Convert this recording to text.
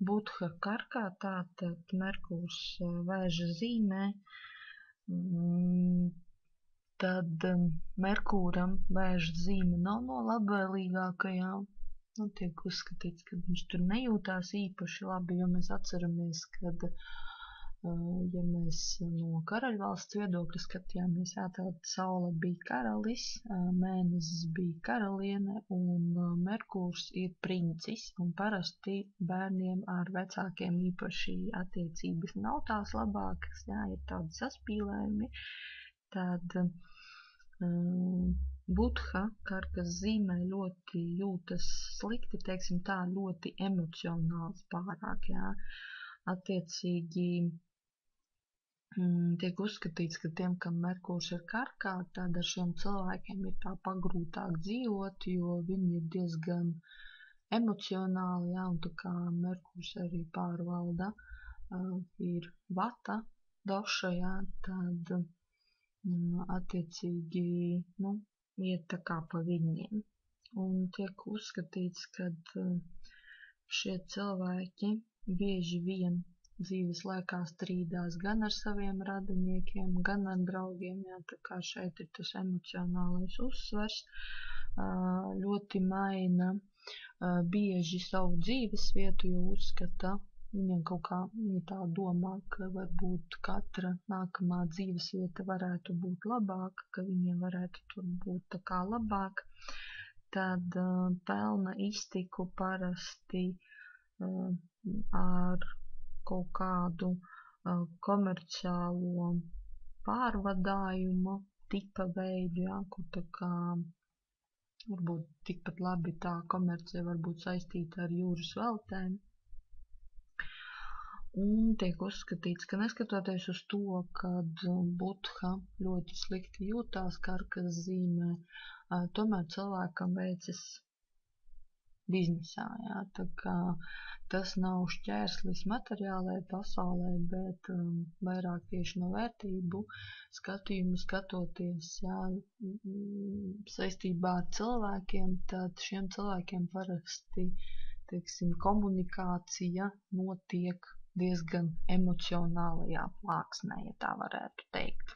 Budha karkā, tātad Merkurs Vēža zīmē, tad Merkūram Vēža zīme nav no labvēlīgākajām. Tiek uzskatīts, ka viņš tur nejūtās īpaši labi, jo mēs atceramies, kad, ja mēs no karaļvalsts viedokļa skatījāmies, tad Saule bija karalis, Mēnesis bija karaliene un Merkurs ir princis. Un parasti bērniem ar vecākiem īpaši attiecības nav tās labākas, ir tādi saspīlējumi. Tad Budha karkas zīmē ļoti jūtas slikti, teiksim tā, ļoti emocionāls pārāk, Attiecīgi tiek uzskatīts, ka tiem, kam Merkurs ir karkā, tad ar šiem cilvēkiem ir tā pagrūtāk dzīvot, jo viņi ir diezgan emocionāli, un tā kā Merkurs arī pārvalda ir vata doša, tad attiecīgi, iet tā kā pa viņiem. Un tiek uzskatīts, ka šie cilvēki bieži vien dzīves laikā strīdās gan ar saviem radiniekiem, gan ar draugiem, tā kā šeit ir tas emocionālais uzsvars, ļoti maina bieži savu dzīves vietu, jo uzskata, viņam kaut kā, viņa tā domā, ka varbūt katra nākamā dzīves vieta varētu būt labāka, ka viņiem varētu tur būt tā kā labāk. Tad pelna iztiku parasti ar kaut kādu komerciālo pārvadājumu tipa veidu, kur tā kā varbūt tikpat labi tā komercija var būt saistīta ar jūras veltēm. Un tiek uzskatīts, ka neskatoties uz to, kad Budha ļoti slikti jūtās karkas zīmē, tomēr cilvēkam veicas biznesā, tā kā tas nav šķērslis materiālajai pasaulē, bet vairāk tieši no vērtību skatījumu skatoties, saistībā ar cilvēkiem, tad šiem cilvēkiem parasti, teiksim, komunikācija notiek diezgan emocionālajā plāksnē, ja tā varētu teikt.